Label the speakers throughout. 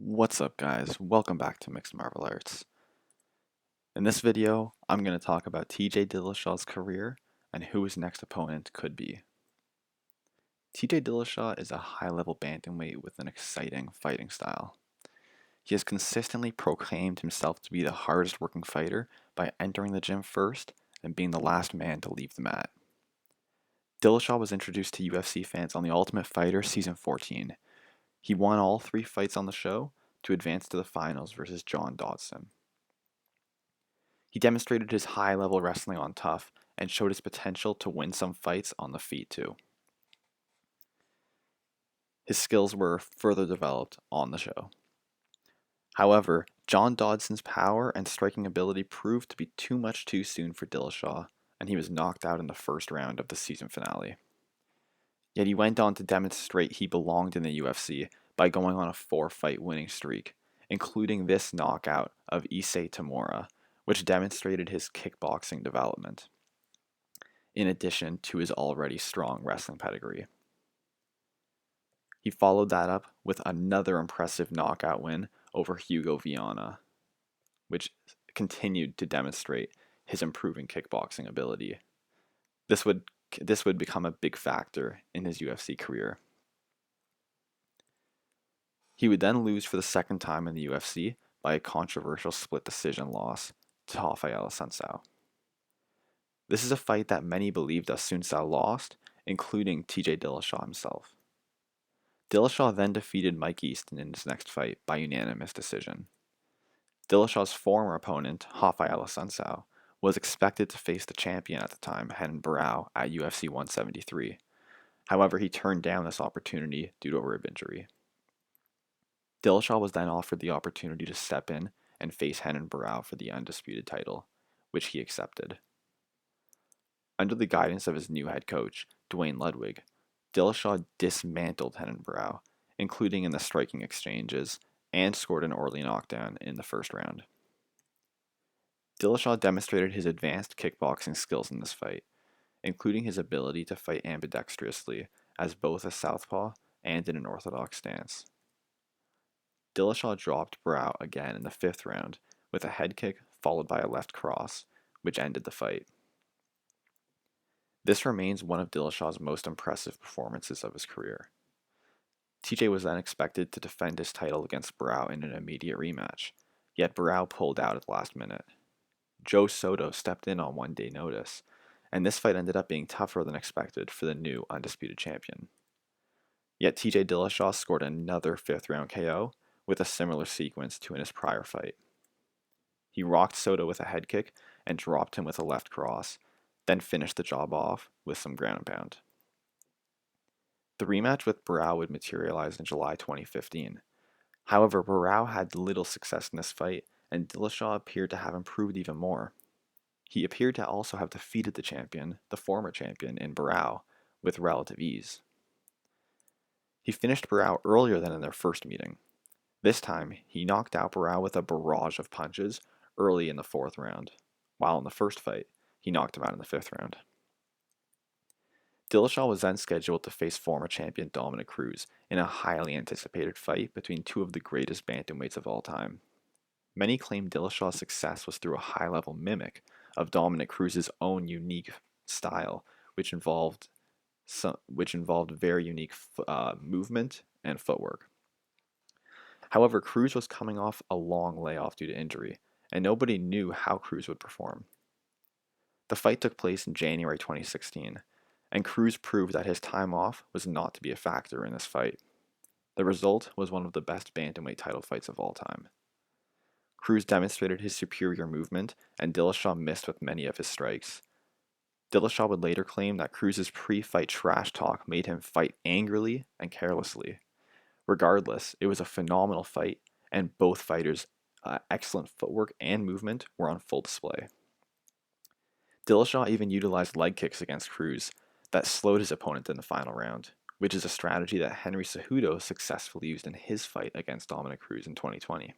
Speaker 1: What's up, guys? Welcome back to Mixed Martial Arts. In this video, I'm going to talk about TJ Dillashaw's career and who his next opponent could be. TJ Dillashaw is a high-level bantamweight with an exciting fighting style. He has consistently proclaimed himself to be the hardest working fighter by entering the gym first and being the last man to leave the mat. Dillashaw was introduced to UFC fans on The Ultimate Fighter Season 14. He won all 3 fights on the show to advance to the finals versus John Dodson. He demonstrated his high-level wrestling on tough and showed his potential to win some fights on the feet too. His skills were further developed on the show. However, John Dodson's power and striking ability proved to be too much too soon for Dillashaw, and he was knocked out in the first round of the season finale. Yet he went on to demonstrate he belonged in the UFC by going on a 4-fight winning streak, including this knockout of Issei Tamura, which demonstrated his kickboxing development, in addition to his already strong wrestling pedigree. He followed that up with another impressive knockout win over Hugo Viana, which continued to demonstrate his improving kickboxing ability. This would become a big factor in his UFC career. He would then lose for the second time in the UFC by a controversial split decision loss to Rafael Assunção. This is a fight that many believed Assunção lost, including TJ Dillashaw himself. Dillashaw then defeated Mike Easton in his next fight by unanimous decision. Dillashaw's former opponent, Rafael Assunção, was expected to face the champion at the time, Renan Barão, at UFC 173. However, he turned down this opportunity due to a rib injury. Dillashaw was then offered the opportunity to step in and face Renan Barão for the undisputed title, which he accepted. Under the guidance of his new head coach, Duane Ludwig, Dillashaw dismantled Renan Barão, including in the striking exchanges, and scored an early knockdown in the first round. Dillashaw demonstrated his advanced kickboxing skills in this fight, including his ability to fight ambidextrously as both a southpaw and in an orthodox stance. Dillashaw dropped Barão again in the 5th round with a head kick followed by a left cross, which ended the fight. This remains one of Dillashaw's most impressive performances of his career. TJ was then expected to defend his title against Barão in an immediate rematch, yet Barão pulled out at the last minute. Joe Soto stepped in on 1-day notice, and this fight ended up being tougher than expected for the new undisputed champion. Yet TJ Dillashaw scored another 5th round KO with a similar sequence to in his prior fight. He rocked Soto with a head kick and dropped him with a left cross, then finished the job off with some ground and pound. The rematch with Barão would materialize in July 2015. However, Barão had little success in this fight, and Dillashaw appeared to have improved even more. He appeared to also have defeated the former champion, in Barão, with relative ease. He finished Barão earlier than in their first meeting. This time, he knocked out Barão with a barrage of punches early in the 4th round, while in the first fight, he knocked him out in the 5th round. Dillashaw was then scheduled to face former champion Dominick Cruz in a highly anticipated fight between two of the greatest bantamweights of all time. Many claim Dillashaw's success was through a high-level mimic of Dominick Cruz's own unique style, which involved very unique movement and footwork. However, Cruz was coming off a long layoff due to injury, and nobody knew how Cruz would perform. The fight took place in January 2016, and Cruz proved that his time off was not to be a factor in this fight. The result was one of the best bantamweight title fights of all time. Cruz demonstrated his superior movement, and Dillashaw missed with many of his strikes. Dillashaw would later claim that Cruz's pre-fight trash talk made him fight angrily and carelessly. Regardless, it was a phenomenal fight, and both fighters' excellent footwork and movement were on full display. Dillashaw even utilized leg kicks against Cruz that slowed his opponent in the final round, which is a strategy that Henry Cejudo successfully used in his fight against Dominick Cruz in 2020.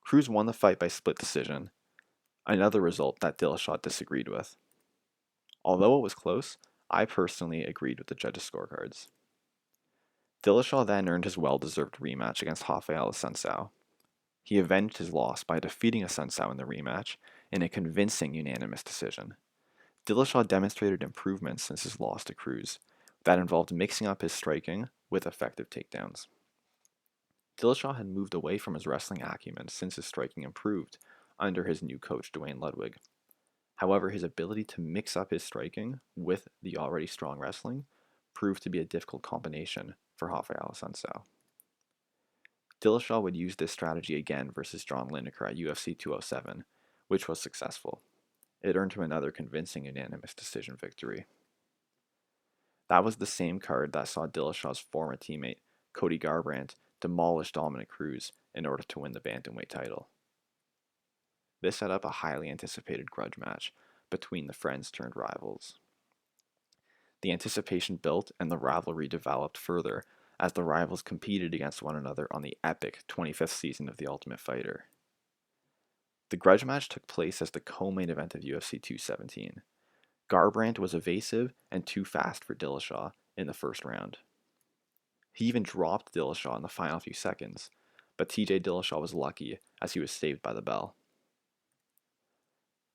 Speaker 1: Cruz won the fight by split decision, another result that Dillashaw disagreed with. Although it was close, I personally agreed with the judges' scorecards. Dillashaw then earned his well-deserved rematch against Rafael Assunção. He avenged his loss by defeating Assunção in the rematch in a convincing unanimous decision. Dillashaw demonstrated improvements since his loss to Cruz that involved mixing up his striking with effective takedowns. Dillashaw had moved away from his wrestling acumen since his striking improved under his new coach Duane Ludwig. However, his ability to mix up his striking with the already strong wrestling proved to be a difficult combination for Rafael Assunção. Dillashaw would use this strategy again versus John Lineker at UFC 207, which was successful. It earned him another convincing unanimous decision victory. That was the same card that saw Dillashaw's former teammate, Cody Garbrandt, demolish Dominic Cruz in order to win the Bantamweight title. This set up a highly anticipated grudge match between the friends turned rivals. The anticipation built and the rivalry developed further as the rivals competed against one another on the epic 25th season of The Ultimate Fighter. The grudge match took place as the co-main event of UFC 217. Garbrandt was evasive and too fast for Dillashaw in the first round. He even dropped Dillashaw in the final few seconds, but TJ Dillashaw was lucky as he was saved by the bell.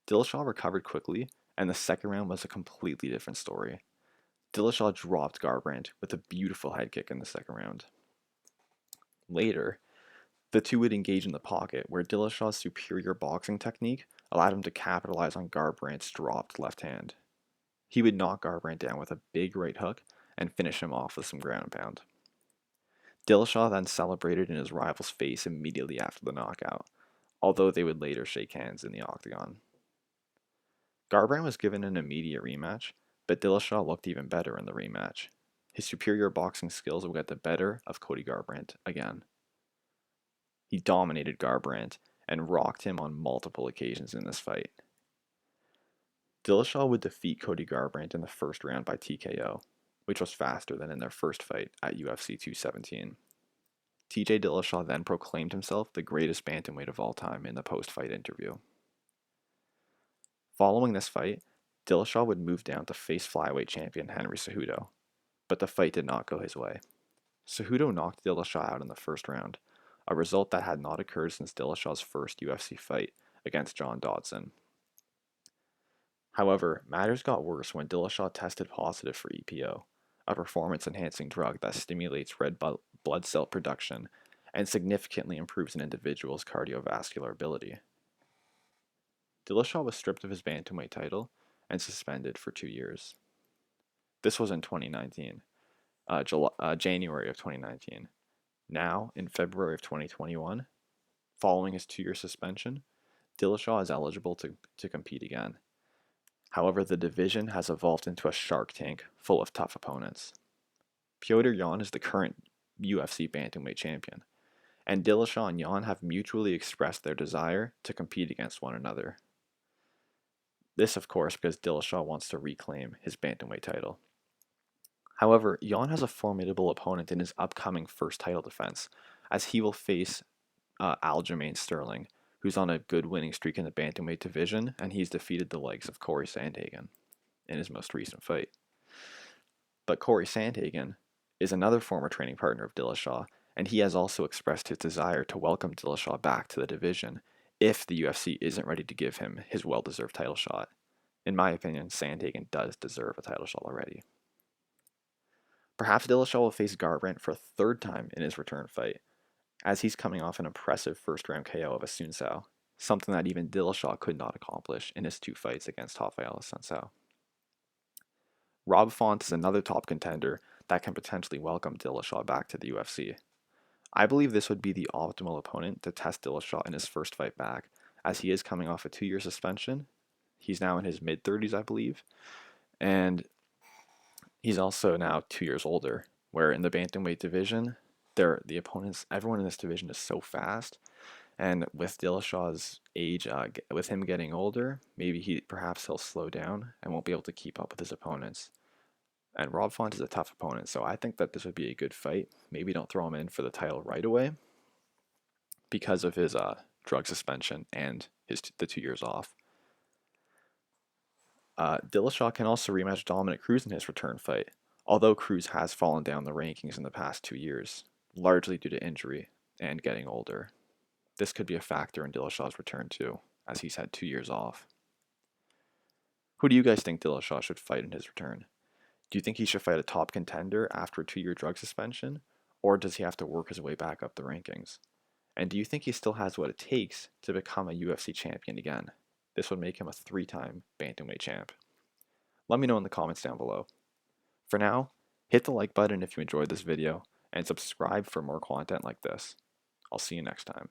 Speaker 1: Dillashaw recovered quickly, and the second round was a completely different story. Dillashaw dropped Garbrandt with a beautiful head kick in the second round. Later, the two would engage in the pocket, where Dillashaw's superior boxing technique allowed him to capitalize on Garbrandt's dropped left hand. He would knock Garbrandt down with a big right hook and finish him off with some ground and pound. Dillashaw then celebrated in his rival's face immediately after the knockout, although they would later shake hands in the octagon. Garbrandt was given an immediate rematch, but Dillashaw looked even better in the rematch. His superior boxing skills would get the better of Cody Garbrandt again. He dominated Garbrandt and rocked him on multiple occasions in this fight. Dillashaw would defeat Cody Garbrandt in the first round by TKO, which was faster than in their first fight at UFC 217. TJ Dillashaw then proclaimed himself the greatest bantamweight of all time in the post-fight interview. Following this fight, Dillashaw would move down to face flyweight champion Henry Cejudo, but the fight did not go his way. Cejudo knocked Dillashaw out in the first round, a result that had not occurred since Dillashaw's first UFC fight against John Dodson. However, matters got worse when Dillashaw tested positive for EPO, a performance-enhancing drug that stimulates red blood cell production and significantly improves an individual's cardiovascular ability. Dillashaw was stripped of his bantamweight title and suspended for 2 years. This was in 2019, January of 2019. Now, in February of 2021, following his 2-year suspension, Dillashaw is eligible to compete again. However, the division has evolved into a shark tank full of tough opponents. Petr Yan is the current UFC bantamweight champion, and Dillashaw and Yan have mutually expressed their desire to compete against one another. This, of course, because Dillashaw wants to reclaim his bantamweight title. However, Yan has a formidable opponent in his upcoming first title defense, as he will face Aljamain Sterling, who's on a good winning streak in the bantamweight division, and he's defeated the likes of Corey Sandhagen in his most recent fight. But Corey Sandhagen is another former training partner of Dillashaw, and he has also expressed his desire to welcome Dillashaw back to the division if the UFC isn't ready to give him his well-deserved title shot. In my opinion, Sandhagen does deserve a title shot already. Perhaps Dillashaw will face Garbrandt for a third time in his return fight, as he's coming off an impressive first-round KO of Assunção, something that even Dillashaw could not accomplish in his 2 fights against Rafael Assunção. Rob Font is another top contender that can potentially welcome Dillashaw back to the UFC. I believe this would be the optimal opponent to test Dillashaw in his first fight back, as he is coming off a 2-year suspension. He's now in his mid-30s, I believe, and he's also now 2 years older, where in the bantamweight division, the opponents, everyone in this division is so fast, and with Dillashaw's age, with him getting older, maybe perhaps he'll slow down and won't be able to keep up with his opponents. And Rob Font is a tough opponent, so I think that this would be a good fight. Maybe don't throw him in for the title right away because of his drug suspension and the 2 years off. Dillashaw can also rematch Dominic Cruz in his return fight, Although Cruz has fallen down the rankings in the past 2 years, largely due to injury and getting older, this could be a factor in Dillashaw's return too, as he's had 2 years off. Who do you guys think Dillashaw should fight in his return? Do you think he should fight a top contender after a 2 year drug suspension, or does he have to work his way back up the rankings? And do you think he still has what it takes to become a UFC champion again? This would make him a 3-time bantamweight champ. Let me know in the comments down below. For now, hit the like button if you enjoyed this video, and subscribe for more content like this. I'll see you next time.